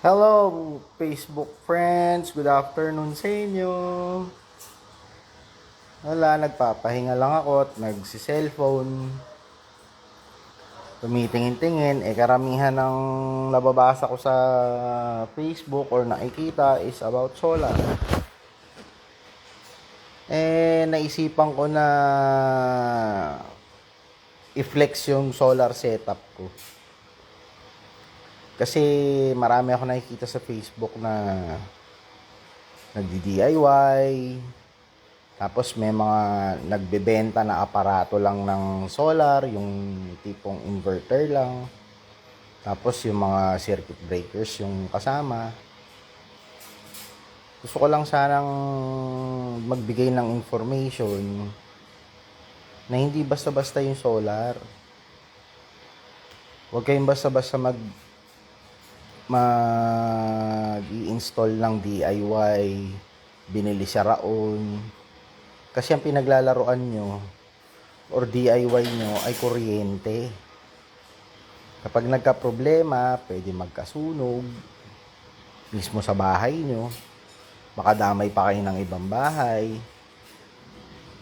Hello, Facebook friends. Good afternoon sa inyo. Wala, nagpapahinga lang ako at nagsi-cellphone. Tumitingin-tingin. Karamihan ng nababasa ko sa Facebook or nakikita is about solar. Naisipan ko na i-flex yung solar setup ko. Kasi marami ako nakikita sa Facebook na nagdi-DIY, tapos may mga nagbebenta na aparato lang ng solar, yung tipong inverter lang. Tapos yung mga circuit breakers yung kasama. Gusto ko lang sanang magbigay ng information na hindi basta-basta yung solar. Huwag kayong basta-basta mag-i-install ng DIY, binili sa raon. Kasi ang pinaglalaroan nyo or DIY nyo ay kuryente. Kapag nagka-problema, pwede magkasunog mismo sa bahay nyo. Makadamay pa kayo ng ibang bahay.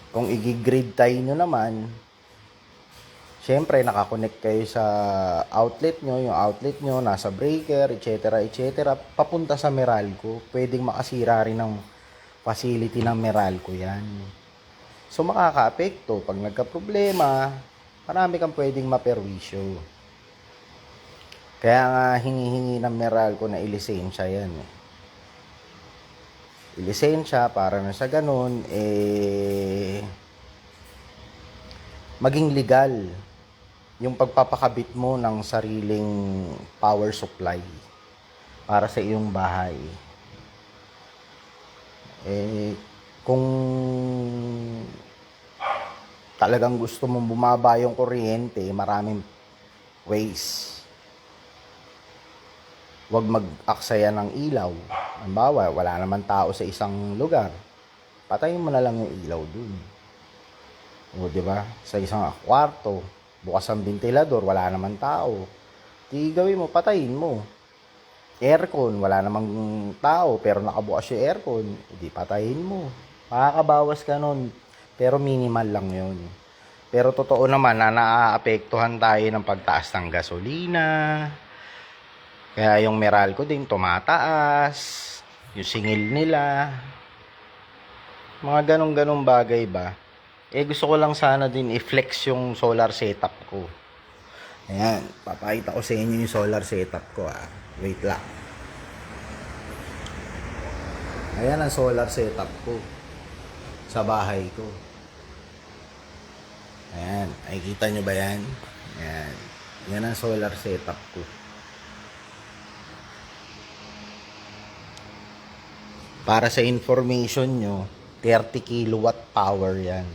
Kung i-grid tie nyo naman, syempre nakakonect kayo sa outlet nyo. Yung outlet nyo nasa breaker, etc. etc. Papunta sa Meralco. Pwedeng makasira rin ng facility ng Meralco yan. So makaka-apekto. Pag nagka-problema, marami kang pwedeng maperwisyo. Kaya nga hingi-hingi ng Meralco na ilisensya yan. Ilisensya para na sa ganun, maging legal yung pagpapakabit mo ng sariling power supply para sa iyong bahay. Kung talagang gusto mong bumaba yung kuryente, maraming ways. Huwag mag-aksaya ng ilaw. Halimbawa, wala naman tao sa isang lugar. Patayin mo na lang yung ilaw dun. O, di ba? Sa isang kwarto, bukas ang ventilador, wala naman tao. Di gawin mo, patayin mo. Aircon, wala namang tao, pero nakabukas yung aircon, di patayin mo. Makakabawas ka nun, pero minimal lang yun. Pero totoo naman na naaapektuhan tayo ng pagtaas ng gasolina. Kaya yung Meralco din tumataas, yung singil nila, mga ganong-ganong bagay ba. Gusto ko lang sana din i-flex yung solar setup ko. Ayan, papakita ko sa inyo yung solar setup ko. Wait lang. Ayan ang solar setup ko sa bahay ko. Ayan, nakikita nyo ba yan? Ayan, yan ang solar setup ko. Para sa information nyo, 30 kilowatt power yan.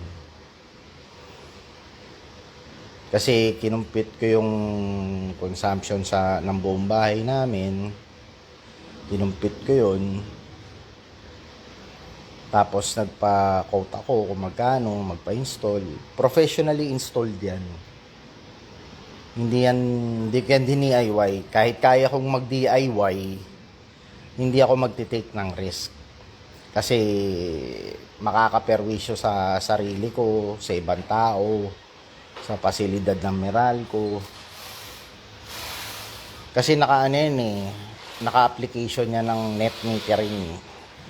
Kasi kinumpit ko yung consumption ng buong bahay namin. Kinumpit ko yun. Tapos nagpa-quote ako kung magkano, magpa-install. Professionally installed yan. Hindi yan DIY. Kahit kaya kong mag-DIY, hindi ako magti-take ng risk. Kasi makakaperwisyo sa sarili ko, sa ibang tao, sa pasilidad ng Meralco. Kasi naka-application niya ng net metering.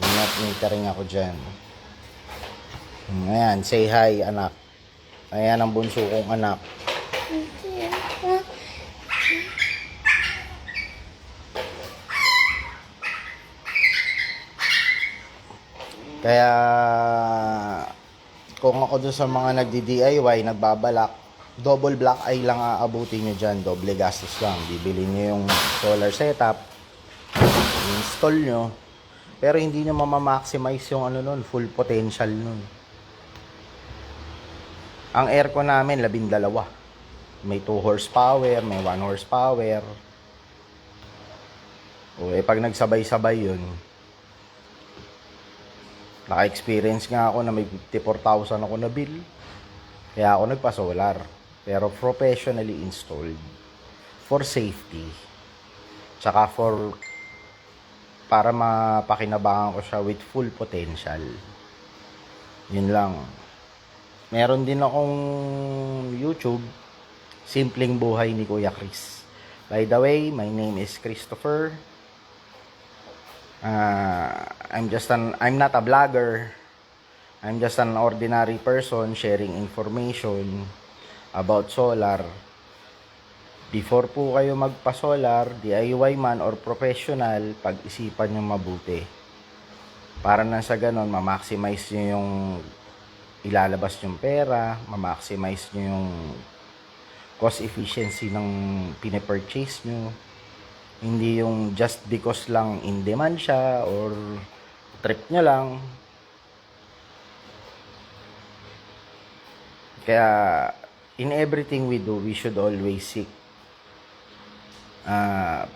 Net metering ako dyan. Ayan, say hi anak. Ayan ang bunso kong anak. Kaya kung ako doon sa mga nagdi-DIY, nagbabalak, double black eye lang aabutin nyo dyan, doble gastos lang. Bibili nyo yung solar setup, install nyo, pero hindi nyo mamamaximize yung full potential nun. Ang aircon namin, 12. May 2 horsepower, may 1 horsepower. Pag nagsabay-sabay yun, naka-experience nga ako na may 54,000 ako na bill. Kaya ako nagpa-solar. Pero professionally installed. For safety. Tsaka for para mapakinabangan ko siya with full potential. Yun lang. Meron din akong YouTube, Simpleng Buhay ni Kuya Chris. By the way, my name is Christopher. I'm not a vlogger. I'm just an ordinary person sharing information about solar. Before po kayo magpa-solar, DIY man or professional, pag-isipan nyo mabuti. Para na sa ganon, ma-maximize nyo yung ilalabas yung pera, ma-maximize nyo yung cost efficiency ng pine-purchase nyo. Hindi yung just because lang in demand siya or trip nyo lang. Kaya in everything we do, we should always seek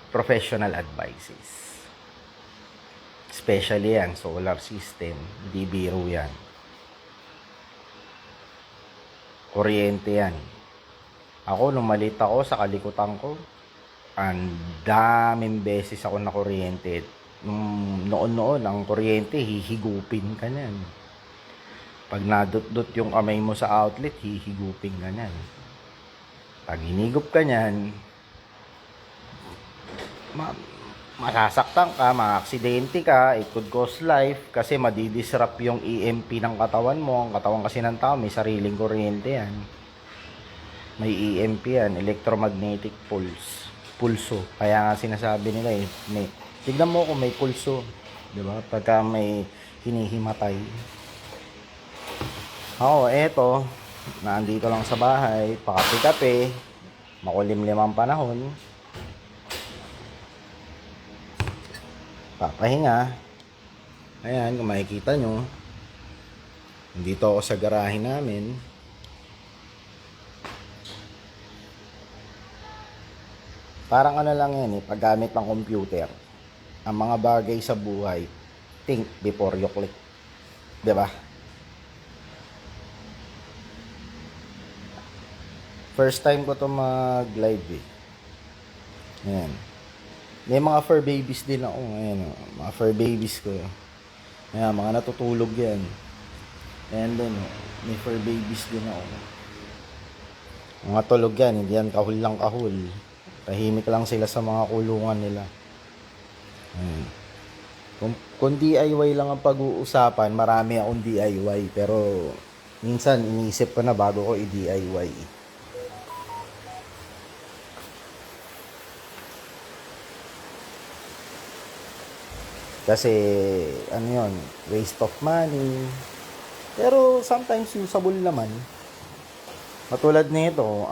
professional advices. Especially yan, solar system. Hindi biro yan. Kuryente yan. Ako, nung maliit ako, sa kalikutan ko, ang daming beses ako na kuryente. Noon, ang kuryente, hihigupin ka niyan. Pag nadot-dot yung kamay mo sa outlet, hihigupin ka niyan. Pag hinigup ka niyan, masasaktan ka, maaksidente ka, it could cause life kasi madidisrupt yung EMP ng katawan mo. Ang katawan kasi ng tao, may sariling kuryente yan. May EMP yan, electromagnetic pulso. Kaya nga sinasabi nila tignan mo kung may pulso, 'di ba? Pagka may hinihimatay. Ako, eto, nandito lang sa bahay, pakape-kape, makulimlim ang panahon. Papahinga. Ayan, kung makikita nyo, dito ako sa garahe namin. Parang ano lang yan paggamit ng computer. Ang mga bagay sa buhay, think before you click. 'Di ba? First time ko to mag-live Ayan. May mga fur babies din ako. Ayan, mga fur babies ko. Ayan, mga natutulog yan. And then, may fur babies din ako. Mga tulog yan, hindi yan kahul lang kahul. Tahimik lang sila sa mga kulungan nila. Kung DIY lang ang pag-uusapan, marami akong DIY. Pero minsan iniisip ko na bago ko i-DIY. Kasi ano yun, waste of money. Pero sometimes usable naman. Matulad nito,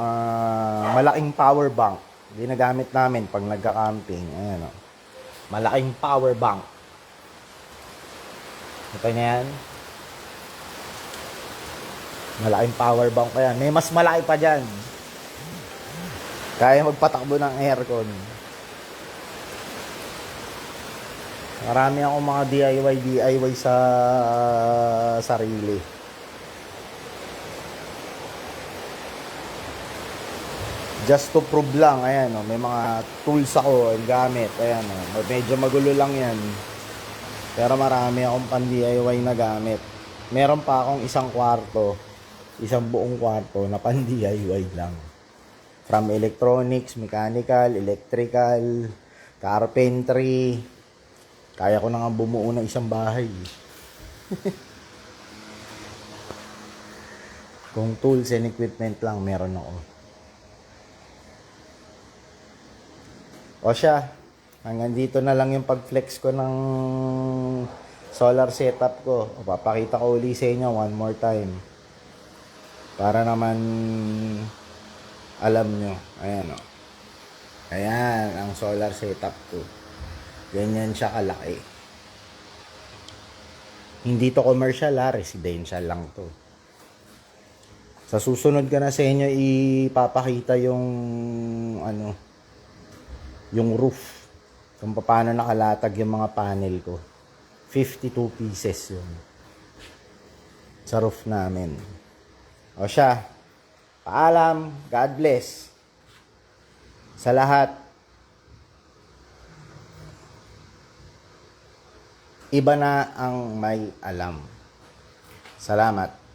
malaking power bank. Ginagamit namin pag nagka-camping. Ayan o. Malaking power bank. Ito na yan. Malaking power bank pa yan. May mas malaki pa dyan. Kaya magpatakbo ng aircon. Marami akong mga DIY sa sarili. Just to prove lang, ayan may mga tools ako, gamit, ayan medyo magulo lang yan. Pero marami akong pan-DIY na gamit. Meron pa akong isang buong kwarto na pan-DIY lang. From electronics, mechanical, electrical, carpentry. Kaya ko na nga bumuo ng isang bahay. Kung tools and equipment lang meron ako. O siya, hanggang dito na lang yung pag-flex ko ng solar setup ko. O, papakita ko uli sa inyo one more time. Para naman alam nyo. Ayan o. Ayan ang solar setup ko. Ganyan siya kalaki. Hindi to commercial residential lang to. Sa susunod ka na sa inyo ipapakita yung yung roof. Kung paano nakalatag yung mga panel ko. 52 pieces yun. Sa roof namin. O siya. Paalam. God bless. Sa lahat. Iba na ang may alam. Salamat.